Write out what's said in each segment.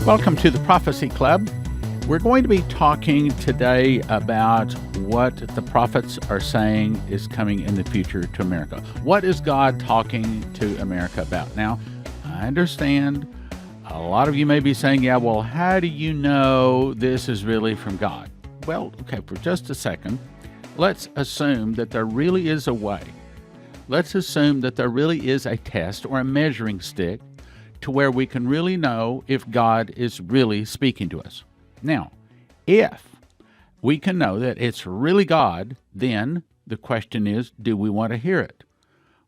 Welcome to the Prophecy Club. We're going to be talking today about what the prophets are saying is coming in the future to America. What is God talking to America about? Now, I understand a lot of you may be saying, yeah, well, how do you know this is really from God? Well, okay, for just a second, let's assume that there really is a way. Let's assume that there really is a test or a measuring stick to where we can really know if God is really speaking to us. Now, if we can know that it's really God, then the question is, do we want to hear it?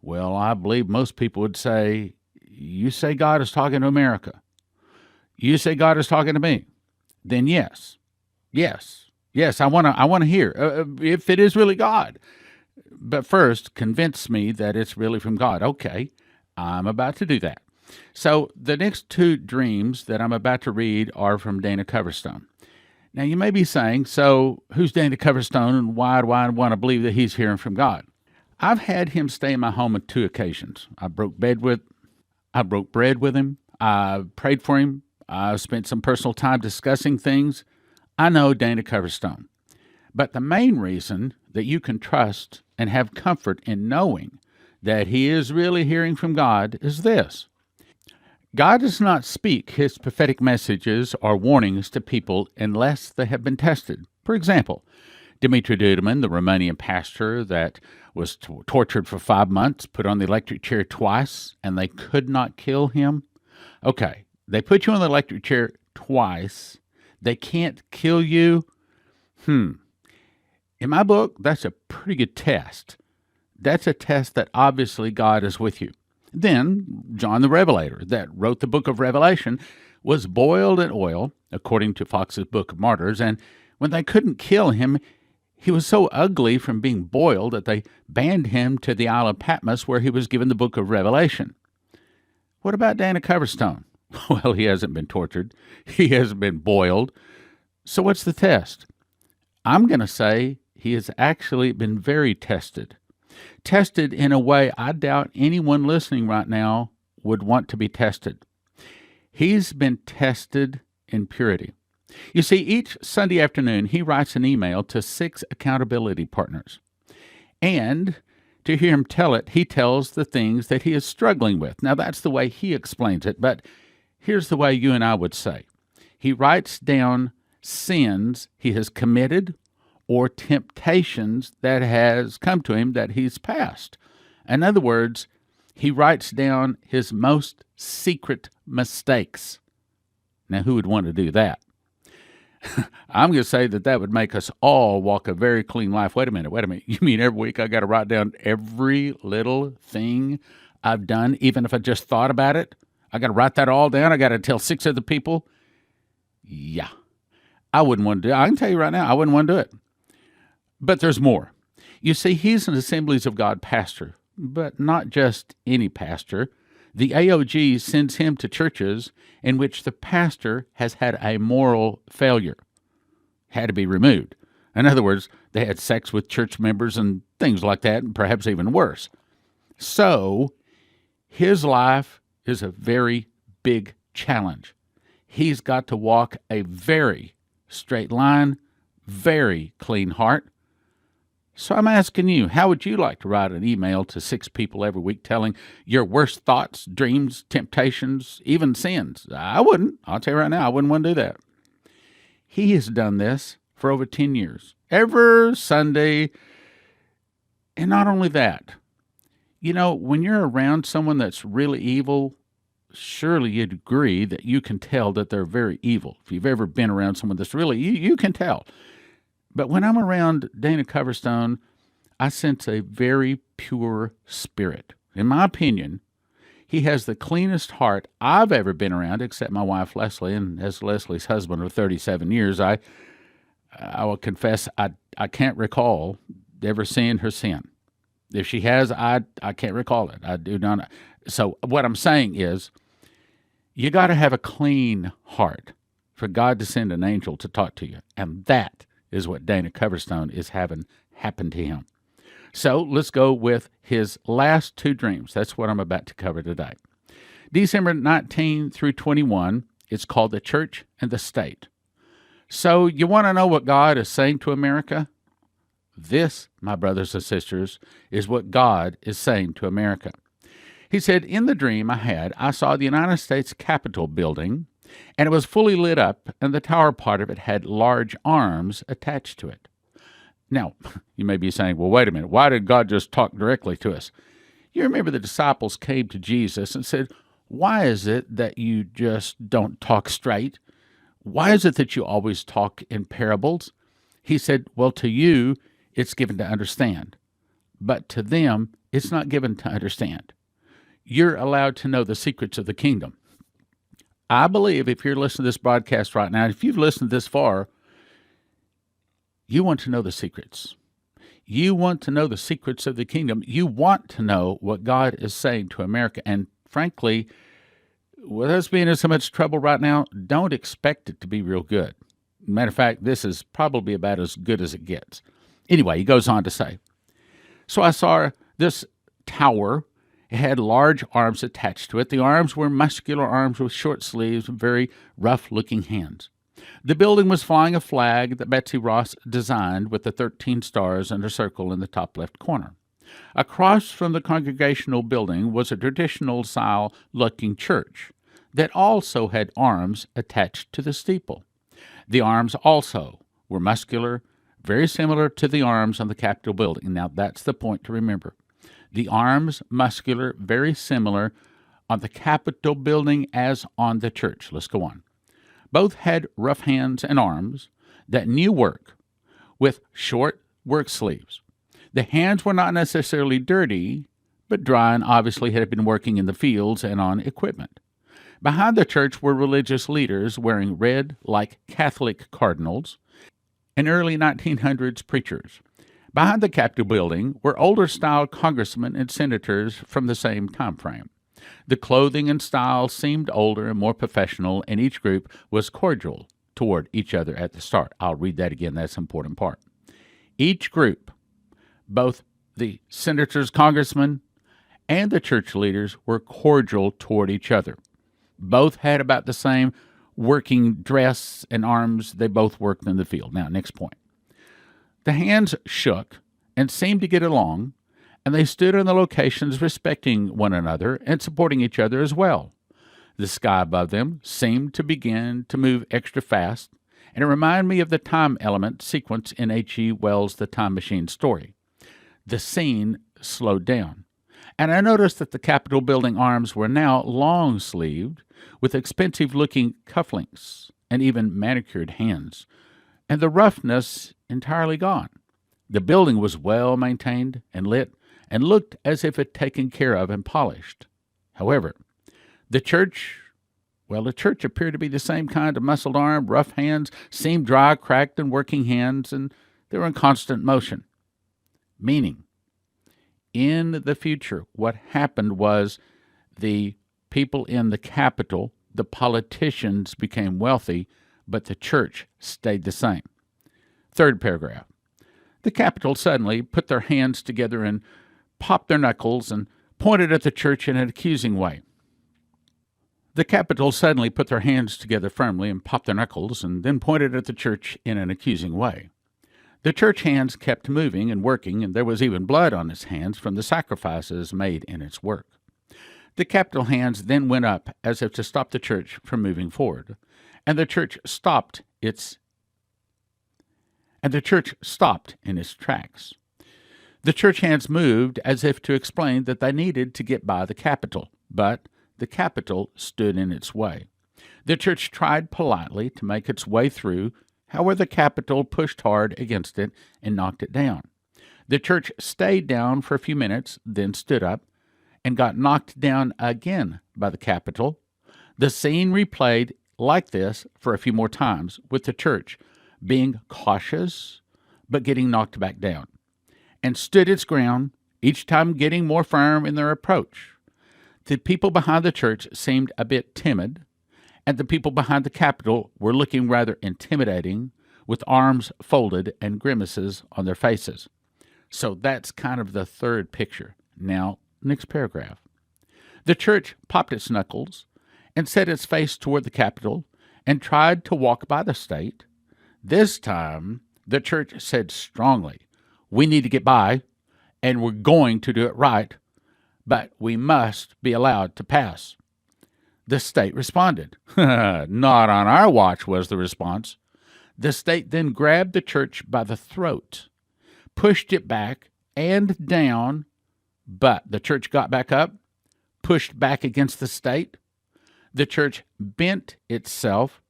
Well, I believe most people would say, you say God is talking to America. You say God is talking to me. Then yes, I want to hear if it is really God. But first, convince me that it's really from God. Okay, I'm about to do that. So the next two dreams that I'm about to read are from Dana Coverstone. Now, you may be saying, so who's Dana Coverstone and why do I want to believe that he's hearing from God? I've had him stay in my home on two occasions. I broke bread with him. I prayed for him. I spent some personal time discussing things. I know Dana Coverstone. But the main reason that you can trust and have comfort in knowing that he is really hearing from God is this. God does not speak his prophetic messages or warnings to people unless they have been tested. For example, Dimitri Duduman, the Romanian pastor that was tortured for 5 months, put on the electric chair twice, and they could not kill him. Okay, they put you on the electric chair twice. They can't kill you. In my book, that's a pretty good test. That's a test that obviously God is with you. Then, John the Revelator, that wrote the book of Revelation, was boiled in oil, according to Fox's Book of Martyrs, and when they couldn't kill him, he was so ugly from being boiled that they banned him to the Isle of Patmos, where he was given the book of Revelation. What about Dana Coverstone? Well, he hasn't been tortured. He hasn't been boiled. So what's the test? I'm going to say he has actually been very tested. Tested in a way I doubt anyone listening right now would want to be tested. He's been tested in purity. You see, each Sunday afternoon, he writes an email to 6 accountability partners. And to hear him tell it, he tells the things that he is struggling with. Now, that's the way he explains it, but here's the way you and I would say. He writes down sins he has committed or temptations that has come to him that he's passed. In other words, he writes down his most secret mistakes. Now, who would want to do that? I'm going to say that would make us all walk a very clean life. Wait a minute. You mean every week I got to write down every little thing I've done, even if I just thought about it? I got to write that all down? I got to tell 6 other people? Yeah, I wouldn't want to do it. I can tell you right now, I wouldn't want to do it. But there's more. You see, he's an Assemblies of God pastor, but not just any pastor. The AOG sends him to churches in which the pastor has had a moral failure, had to be removed. In other words, they had sex with church members and things like that, and perhaps even worse. So, his life is a very big challenge. He's got to walk a very straight line, very clean heart. So I'm asking you, how would you like to write an email to 6 people every week telling your worst thoughts, dreams, temptations, even sins? I wouldn't. I'll tell you right now, I wouldn't want to do that. He has done this for over 10 years, every Sunday. And not only that, you know, when you're around someone that's really evil, surely you'd agree that you can tell that they're very evil. If you've ever been around someone that's really, you can tell. But when I'm around Dana Coverstone, I sense a very pure spirit. In my opinion, he has the cleanest heart I've ever been around, except my wife, Leslie, and as Leslie's husband of 37 years, I will confess I can't recall ever seeing her sin. If she has, I can't recall it. I do not. So what I'm saying is, you got to have a clean heart for God to send an angel to talk to you, and that is what Dana Coverstone is having happen to him. So let's go with his last 2 dreams. That's what I'm about to cover today. December 19 through 21, It's called the church and the state. So you want to know what God is saying to America? This, my brothers and sisters, is what God is saying to America. He said, in the dream I saw the United States Capitol building, and it was fully lit up, and the tower part of it had large arms attached to it. Now, you may be saying, well, wait a minute, why did God just talk directly to us? You remember the disciples came to Jesus and said, why is it that you just don't talk straight? Why is it that you always talk in parables? He said, well, to you, it's given to understand, but to them, it's not given to understand. You're allowed to know the secrets of the kingdom. I believe if you're listening to this broadcast right now, if you've listened this far, you want to know the secrets. You want to know the secrets of the kingdom. You want to know what God is saying to America. And frankly, with us being in so much trouble right now, don't expect it to be real good. Matter of fact, this is probably about as good as it gets. Anyway, he goes on to say, so I saw this tower. It had large arms attached to it. The arms were muscular arms with short sleeves and very rough-looking hands. The building was flying a flag that Betsy Ross designed with the 13 stars and a circle in the top left corner. Across from the congregational building was a traditional-style-looking church that also had arms attached to the steeple. The arms also were muscular, very similar to the arms on the Capitol building. Now, that's the point to remember. The arms, muscular, very similar on the Capitol building as on the church. Let's go on. Both had rough hands and arms that knew work with short work sleeves. The hands were not necessarily dirty, but dry and obviously had been working in the fields and on equipment. Behind the church were religious leaders wearing red like Catholic cardinals and early 1900s preachers. Behind the Capitol building were older-style congressmen and senators from the same time frame. The clothing and style seemed older and more professional, and each group was cordial toward each other at the start. I'll read that again. That's an important part. Each group, both the senators, congressmen, and the church leaders, were cordial toward each other. Both had about the same working dress and arms. They both worked in the field. Now, next point. The hands shook and seemed to get along, and they stood in the locations respecting one another and supporting each other as well. The sky above them seemed to begin to move extra fast, and it reminded me of the time element sequence in H.G. Wells' The Time Machine story. The scene slowed down, and I noticed that the Capitol building arms were now long-sleeved with expensive-looking cufflinks and even manicured hands, and the roughness entirely gone. The building was well maintained and lit and looked as if it had taken care of and polished. However, the church appeared to be the same kind of muscled arm, rough hands, seemed dry, cracked, and working hands, and they were in constant motion. Meaning, in the future, what happened was the people in the Capitol, the politicians became wealthy, but the church stayed the same. Third paragraph. The Capitol suddenly put their hands together and popped their knuckles and pointed at the church in an accusing way. The Capitol suddenly put their hands together firmly and popped their knuckles and then pointed at the church in an accusing way. The church hands kept moving and working, and there was even blood on its hands from the sacrifices made in its work. The Capitol hands then went up as if to stop the church from moving forward, and the church stopped in its tracks. The church hands moved as if to explain that they needed to get by the Capitol, but the Capitol stood in its way. The church tried politely to make its way through. However, the Capitol pushed hard against it and knocked it down. The church stayed down for a few minutes, then stood up and got knocked down again by the Capitol. The scene replayed like this for a few more times, with the church being cautious but getting knocked back down, and stood its ground, each time getting more firm in their approach. The people behind the church seemed a bit timid, and the people behind the Capitol were looking rather intimidating, with arms folded and grimaces on their faces. So that's kind of the third picture. Now, next paragraph. The church popped its knuckles and set its face toward the Capitol and tried to walk by the state. This time, the church said strongly, "We need to get by, and we're going to do it right, but we must be allowed to pass." The state responded. "Not on our watch," was the response. The state then grabbed the church by the throat, pushed it back and down, but the church got back up, pushed back against the state. The church bent itself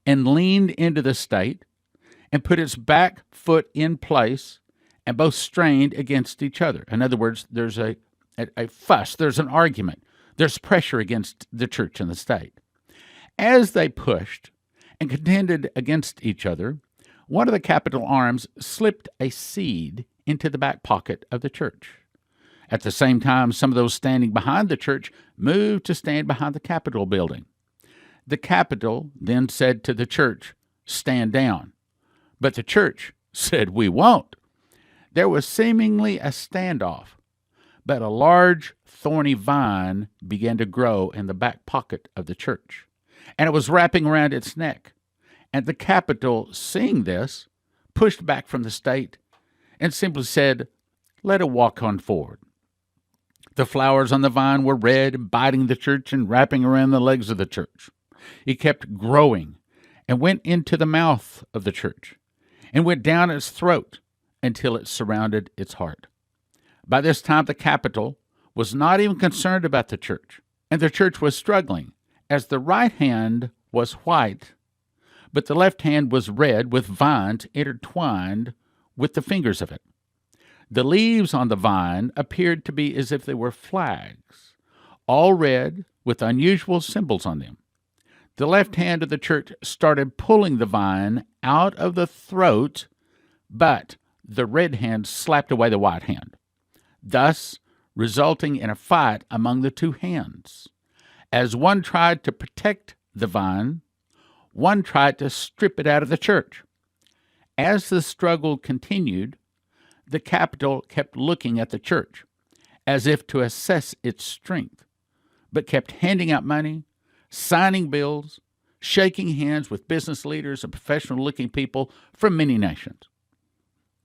and leaned into the state and put its back foot in place, and both strained against each other. In other words, there's a fuss, there's an argument, there's pressure against the church and the state. As they pushed and contended against each other, one of the Capitol arms slipped a seed into the back pocket of the church. At the same time, some of those standing behind the church moved to stand behind the Capitol building. The Capitol then said to the church, "Stand down." But the church said, "We won't." There was seemingly a standoff, but a large thorny vine began to grow in the back pocket of the church, and it was wrapping around its neck. And the Capitol, seeing this, pushed back from the state and simply said, "Let it walk on forward." The flowers on the vine were red, biting the church and wrapping around the legs of the church. It kept growing and went into the mouth of the church and went down its throat until it surrounded its heart. By this time, the Capitol was not even concerned about the church, and the church was struggling, as the right hand was white, but the left hand was red with vines intertwined with the fingers of it. The leaves on the vine appeared to be as if they were flags, all red with unusual symbols on them. The left hand of the church started pulling the vine out of the throat, but the red hand slapped away the white hand, thus resulting in a fight among the two hands. As one tried to protect the vine, one tried to strip it out of the church. As the struggle continued, the Capitol kept looking at the church as if to assess its strength, but kept handing out money, signing bills, shaking hands with business leaders and professional-looking people from many nations.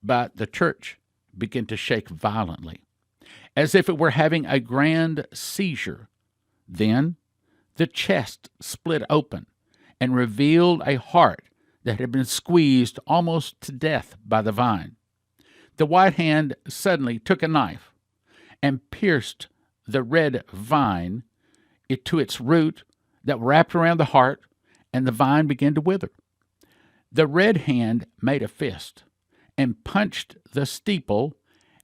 But the church began to shake violently, as if it were having a grand seizure. Then the chest split open and revealed a heart that had been squeezed almost to death by the vine. The white hand suddenly took a knife and pierced the red vine to its root that wrapped around the heart, and the vine began to wither. The red hand made a fist and punched the steeple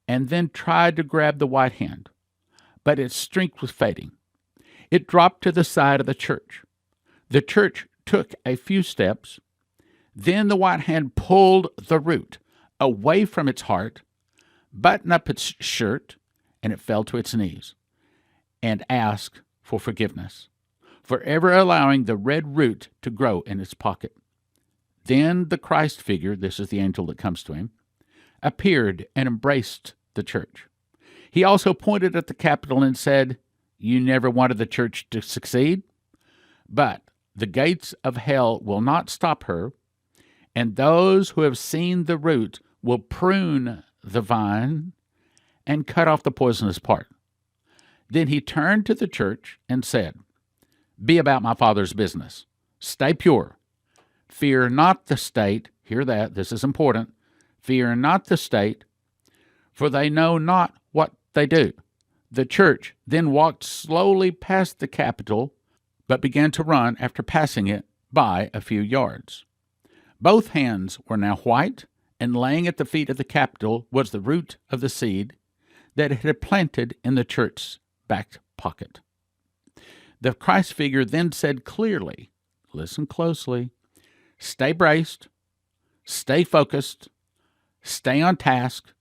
and then tried to grab the white hand, but its strength was fading. It dropped to the side of the church. The church took a few steps. Then the white hand pulled the root away from its heart, buttoned up its shirt, and it fell to its knees and asked for forgiveness for ever allowing the red root to grow in its pocket. Then the Christ figure, this is the angel that comes to him, appeared and embraced the church. He also pointed at the Capitol and said, "You never wanted the church to succeed, but the gates of hell will not stop her, and those who have seen the root will prune the vine and cut off the poisonous part." Then he turned to the church and said, "Be about my Father's business. Stay pure. Fear not the state." Hear that, this is important. "Fear not the state, for they know not what they do." The church then walked slowly past the Capitol, but began to run after passing it by a few yards. Both hands were now white, and laying at the feet of the Capitol was the root of the seed that it had planted in the church's back pocket. The Christ figure then said clearly, listen closely, "Stay braced, stay focused, stay on task,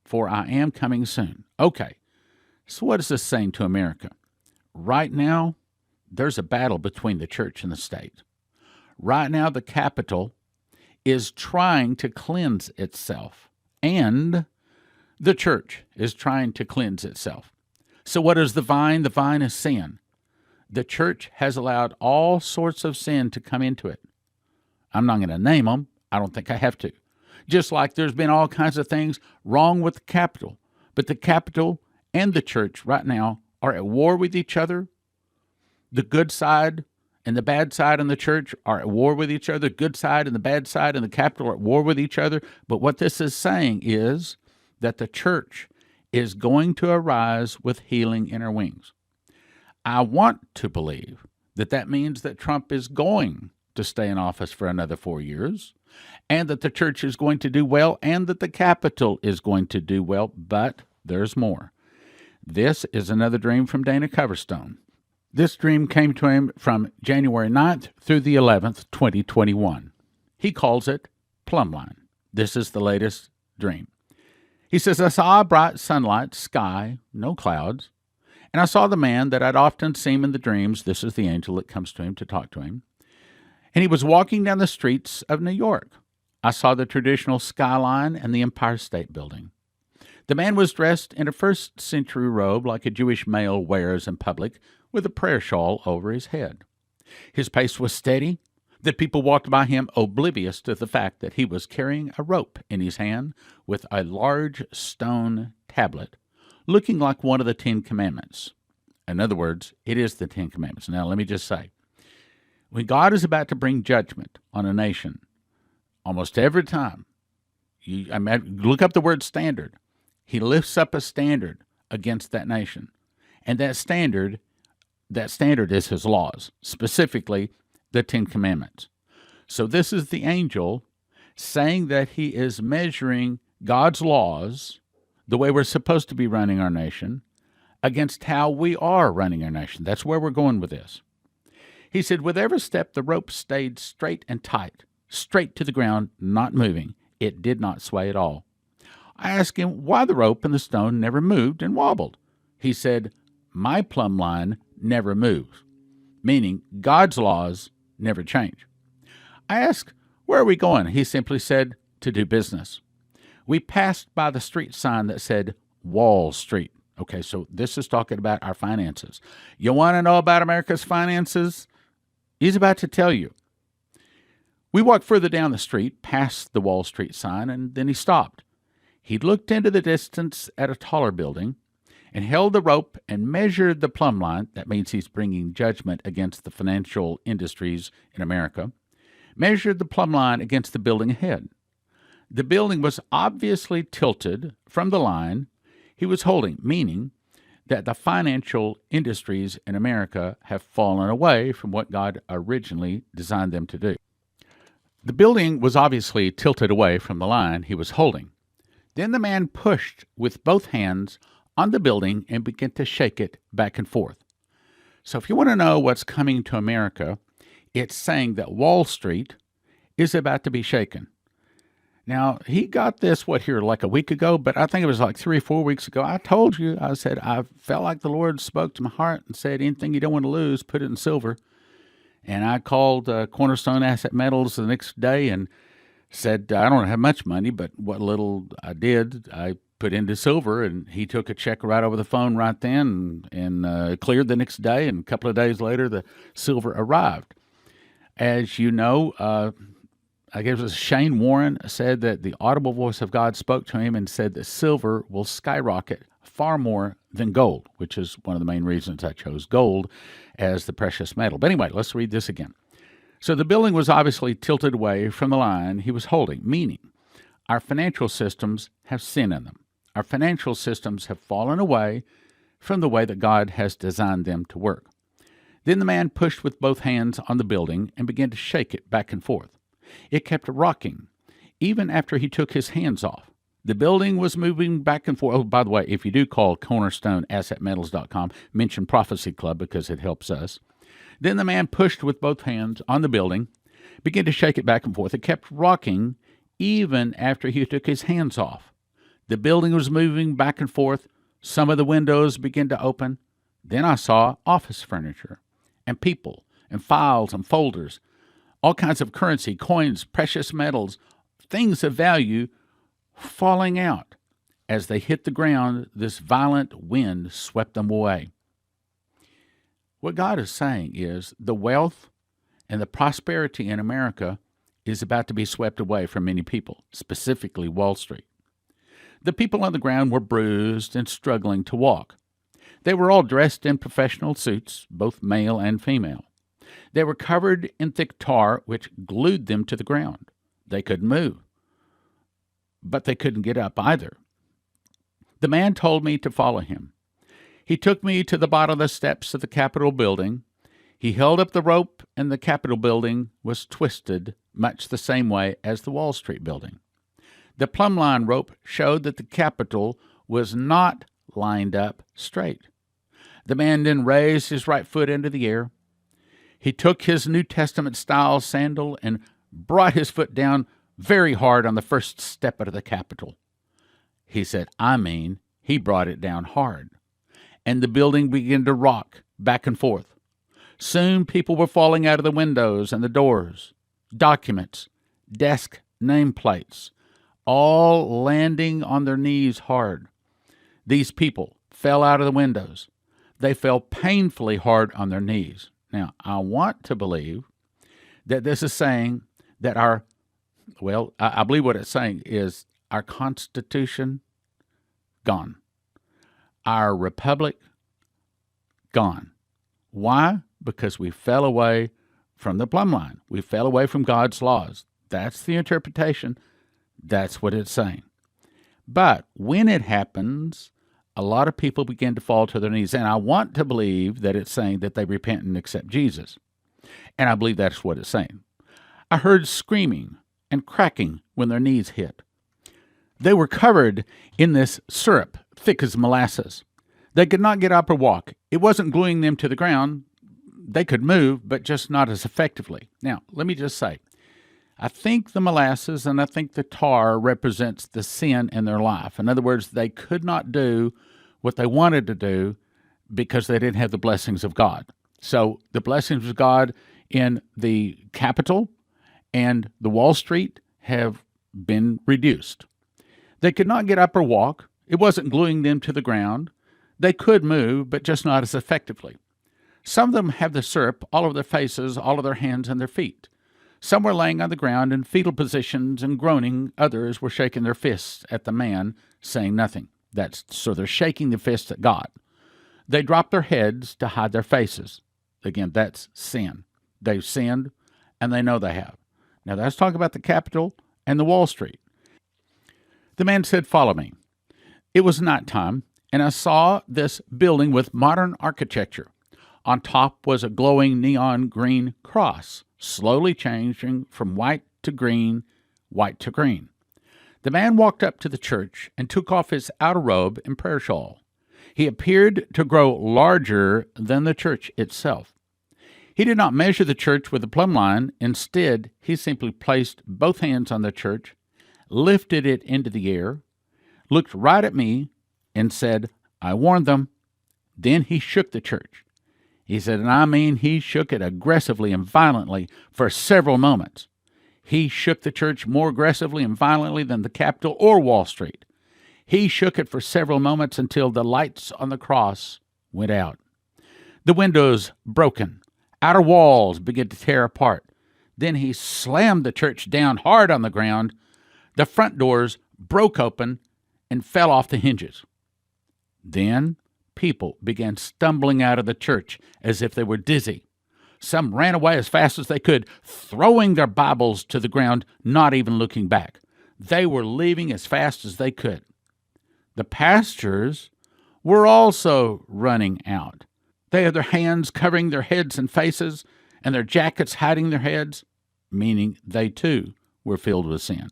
for I am coming soon." Okay, so what is this saying to America? Right now, there's a battle between the church and the state. Right now, the Capitol is trying to cleanse itself, and the church is trying to cleanse itself. So what is the vine? The vine is sin. The church has allowed all sorts of sin to come into it. I'm not going to name them. I don't think I have to. Just like there's been all kinds of things wrong with the Capitol. But the Capitol and the church right now are at war with each other. The good side and the bad side in the church are at war with each other. The good side and the bad side in the Capitol are at war with each other. But what this is saying is that the church is going to arise with healing in her wings. I want to believe that that means that Trump is going to stay in office for another 4 years, and that the church is going to do well, and that the Capitol is going to do well, but there's more. This is another dream from Dana Coverstone. This dream came to him from January 9th through the 11th, 2021. He calls it Plumb Line. This is the latest dream. He says, I saw a bright sunlight sky, no clouds, and I saw the man that I'd often seen in the dreams. This is the angel that comes to him to talk to him. And he was walking down the streets of New York. I saw the traditional skyline and the Empire State Building. The man was dressed in a first-century robe like a Jewish male wears in public, with a prayer shawl over his head. His pace was steady, that people walked by him oblivious to the fact that he was carrying a rope in his hand with a large stone tablet, looking like one of the Ten Commandments. In other words, it is the Ten Commandments. Now, let me just say, when God is about to bring judgment on a nation, almost every time, look up the word standard, he lifts up a standard against that nation. And that standard is his laws, specifically the Ten Commandments. So this is the angel saying that he is measuring God's laws, the way we're supposed to be running our nation, against how we are running our nation. That's where we're going with this. He said, with every step, the rope stayed straight and tight, straight to the ground, not moving. It did not sway at all. I asked him why the rope and the stone never moved and wobbled. He said, my plumb line never moves, meaning God's laws never change. I asked, where are we going? He simply said, to do business. We passed by the street sign that said Wall Street. Okay, so this is talking about our finances. You want to know about America's finances? He's about to tell you. We walked further down the street, past the Wall Street sign, and then he stopped. He looked into the distance at a taller building and held the rope and measured the plumb line. That means he's bringing judgment against the financial industries in America. Measured the plumb line against the building ahead. The building was obviously tilted from the line he was holding, meaning that the financial industries in America have fallen away from what God originally designed them to do. The building was obviously tilted away from the line he was holding. Then the man pushed with both hands on the building and began to shake it back and forth. So if you want to know what's coming to America, it's saying that Wall Street is about to be shaken. Now, he got this, like a week ago, but I think it was like 3 or 4 weeks ago. I told you, I said, I felt like the Lord spoke to my heart and said, anything you don't want to lose, put it in silver. And I called Cornerstone Asset Metals the next day and said, I don't have much money, but what little I did, I put into silver. And he took a check right over the phone right then and cleared the next day. And a couple of days later, the silver arrived. As you know, I guess it was Shane Warren said that the audible voice of God spoke to him and said that silver will skyrocket far more than gold, which is one of the main reasons I chose gold as the precious metal. But anyway, let's read this again. So the building was obviously tilted away from the line he was holding, meaning our financial systems have sin in them. Our financial systems have fallen away from the way that God has designed them to work. Then the man pushed with both hands on the building and began to shake it back and forth. It kept rocking, even after he took his hands off. The building was moving back and forth. Oh, by the way, if you do call CornerstoneAssetMetals.com, mention Prophecy Club because it helps us. Then the man pushed with both hands on the building, began to shake it back and forth. It kept rocking even after he took his hands off. The building was moving back and forth. Some of the windows began to open. Then I saw office furniture and people and files and folders, all kinds of currency, coins, precious metals, things of value falling out. As they hit the ground, this violent wind swept them away. What God is saying is the wealth and the prosperity in America is about to be swept away from many people, specifically Wall Street. The people on the ground were bruised and struggling to walk. They were all dressed in professional suits, both male and female. They were covered in thick tar, which glued them to the ground. They couldn't move, but they couldn't get up either. The man told me to follow him. He took me to the bottom of the steps of the Capitol building. He held up the rope, and the Capitol building was twisted much the same way as the Wall Street building. The plumb line rope showed that the Capitol was not lined up straight. The man then raised his right foot into the air. He took his New Testament-style sandal and brought his foot down very hard on the first step of the Capitol. He said, he brought it down hard. And the building began to rock back and forth. Soon people were falling out of the windows and the doors, documents, desk nameplates, all landing on their knees hard. These people fell out of the windows. They fell painfully hard on their knees. Now, I want to believe that this is saying that I believe what it's saying is our Constitution, gone. Our republic, gone. Why? Because we fell away from the plumb line. We fell away from God's laws. That's the interpretation. That's what it's saying. But when it happens, a lot of people begin to fall to their knees. And I want to believe that it's saying that they repent and accept Jesus. And I believe that's what it's saying. I heard screaming and cracking when their knees hit. They were covered in this syrup, thick as molasses. They could not get up or walk. It wasn't gluing them to the ground. They could move, but just not as effectively. Now, let me just say, I think the molasses and I think the tar represents the sin in their life. In other words, they could not do what they wanted to do because they didn't have the blessings of God. So the blessings of God in the Capitol and the Wall Street have been reduced. They could not get up or walk. It wasn't gluing them to the ground. They could move, but just not as effectively. Some of them have the syrup all over their faces, all of their hands and their feet. Some were laying on the ground in fetal positions and groaning. Others were shaking their fists at the man, saying nothing. So they're shaking the fists at God. They drop their heads to hide their faces. Again, that's sin. They've sinned, and they know they have. Now, let's talk about the Capitol and the Wall Street. The man said, "Follow me." It was nighttime, and I saw this building with modern architecture. On top was a glowing neon green cross, slowly changing from white to green, white to green. The man walked up to the church and took off his outer robe and prayer shawl. He appeared to grow larger than the church itself. He did not measure the church with a plumb line. Instead, he simply placed both hands on the church, lifted it into the air, looked right at me, and said, "I warned them." Then he shook the church. He said, he shook it aggressively and violently for several moments. He shook the church more aggressively and violently than the Capitol or Wall Street. He shook it for several moments until the lights on the cross went out. The windows broken. Outer walls began to tear apart. Then he slammed the church down hard on the ground. The front doors broke open and fell off the hinges. Then people began stumbling out of the church as if they were dizzy. Some ran away as fast as they could, throwing their Bibles to the ground, not even looking back. They were leaving as fast as they could. The pastors were also running out. They had their hands covering their heads and faces, and their jackets hiding their heads, meaning they too were filled with sin.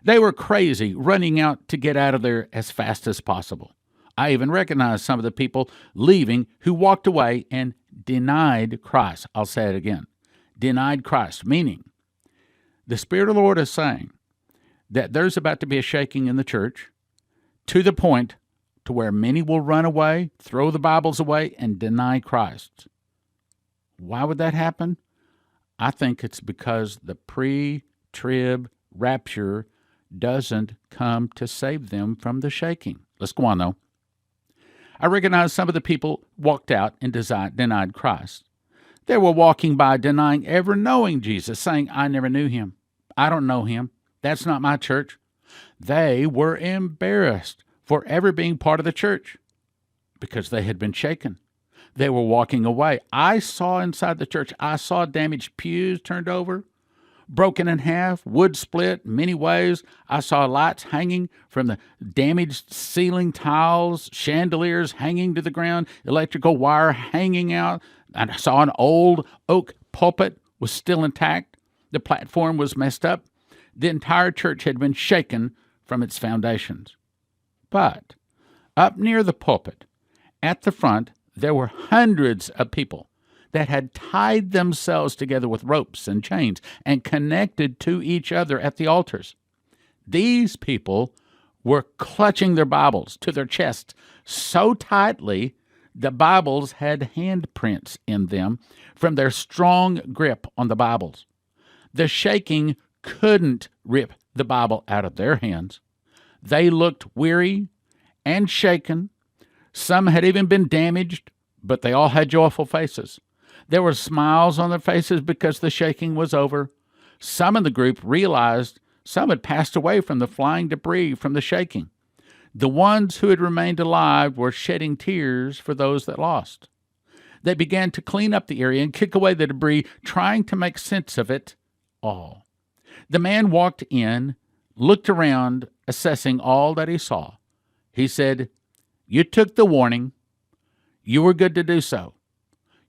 They were crazy, running out to get out of there as fast as possible. I even recognized some of the people leaving who walked away and denied Christ. I'll say it again. Denied Christ, meaning the Spirit of the Lord is saying that there's about to be a shaking in the church to the point to where many will run away, throw the Bibles away, and deny Christ. Why would that happen? I think it's because the pre-trib rapture doesn't come to save them from the shaking. Let's go on, though. I recognized some of the people walked out and denied Christ. They were walking by denying ever knowing Jesus, saying, I never knew him. I don't know him. That's not my church. They were embarrassed for ever being part of the church because they had been shaken. They were walking away. I saw inside the church, I saw damaged pews turned over, broken in half, wood split many ways. I saw lights hanging from the damaged ceiling tiles, chandeliers hanging to the ground, electrical wire hanging out. And I saw an old oak pulpit was still intact. The platform was messed up. The entire church had been shaken from its foundations. But up near the pulpit, at the front, there were hundreds of people that had tied themselves together with ropes and chains and connected to each other at the altars. These people were clutching their Bibles to their chests so tightly the Bibles had handprints in them from their strong grip on the Bibles. The shaking couldn't rip the Bible out of their hands. They looked weary and shaken. Some had even been damaged, but they all had joyful faces. There were smiles on their faces because the shaking was over. Some in the group realized some had passed away from the flying debris from the shaking. The ones who had remained alive were shedding tears for those that lost. They began to clean up the area and kick away the debris, trying to make sense of it all. The man walked in, looked around, assessing all that he saw. He said, "You took the warning. You were good to do so.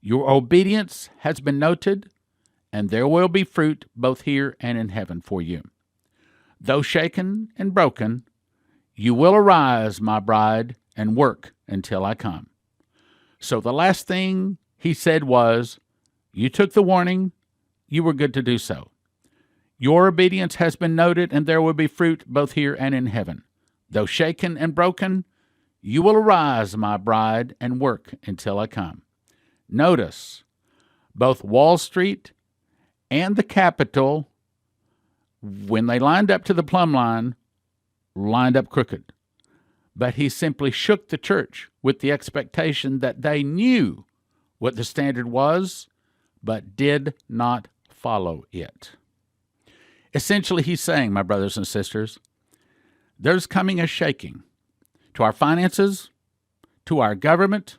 Your obedience has been noted, and there will be fruit both here and in heaven for you. Though shaken and broken, you will arise, my bride, and work until I come." So the last thing he said was, "You took the warning. You were good to do so. Your obedience has been noted, and there will be fruit both here and in heaven. Though shaken and broken, you will arise, my bride, and work until I come." Notice, both Wall Street and the Capitol, when they lined up to the plumb line, lined up crooked. But he simply shook the church with the expectation that they knew what the standard was, but did not follow it. Essentially, he's saying, my brothers and sisters, there's coming a shaking to our finances, to our government,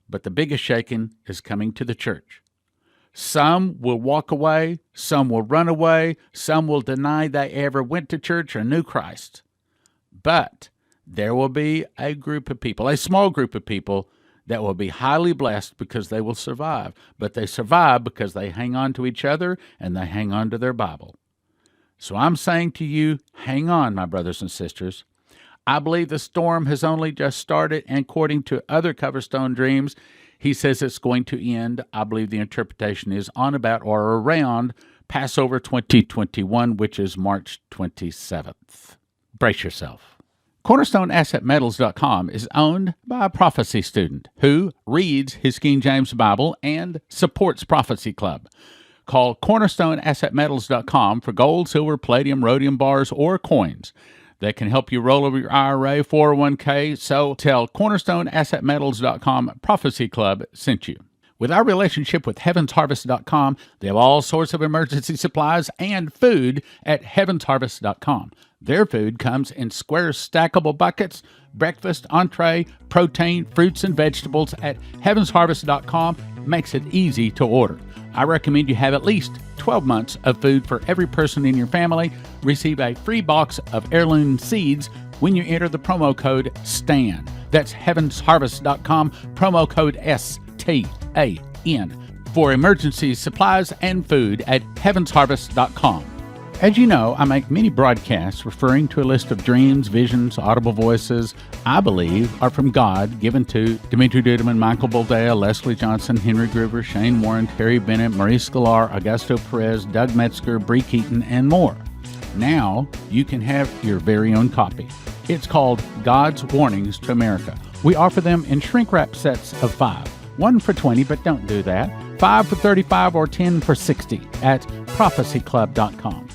but the biggest shaking is coming to the church. Some will walk away, some will run away, some will deny they ever went to church or knew Christ. But there will be a group of people, a small group of people, that will be highly blessed because they will survive. But they survive because they hang on to each other and they hang on to their Bible. So I'm saying to you, hang on, my brothers and sisters. I believe the storm has only just started, and according to other Coverstone dreams, he says it's going to end. I believe the interpretation is on about or around Passover 2021, which is March 27th. Brace yourself. CornerstoneAssetMetals.com is owned by a prophecy student who reads his King James Bible and supports Prophecy Club. Call CornerstoneAssetMetals.com for gold, silver, palladium, rhodium bars, or coins that can help you roll over your IRA, 401k. So tell CornerstoneAssetMetals.com Prophecy Club sent you. With our relationship with HeavensHarvest.com, they have all sorts of emergency supplies and food at HeavensHarvest.com. Their food comes in square stackable buckets, breakfast, entree, protein, fruits, and vegetables at HeavensHarvest.com makes it easy to order. I recommend you have at least 12 months of food for every person in your family. Receive a free box of heirloom seeds when you enter the promo code STAN. That's HeavensHarvest.com, promo code STAN for emergency supplies and food at HeavensHarvest.com. As you know, I make many broadcasts referring to a list of dreams, visions, audible voices I believe are from God, given to Dimitri Duduman, Michael Boldea, Leslie Johnson, Henry Gruber, Shane Warren, Terry Bennett, Maurice Sklar, Augusto Perez, Doug Metzger, Bree Keaton, and more. Now you can have your very own copy. It's called God's Warnings to America. We offer them in shrink-wrap sets of 5. 1 for $20, but don't do that. 5 for $35 or 10 for $60 at prophecyclub.com.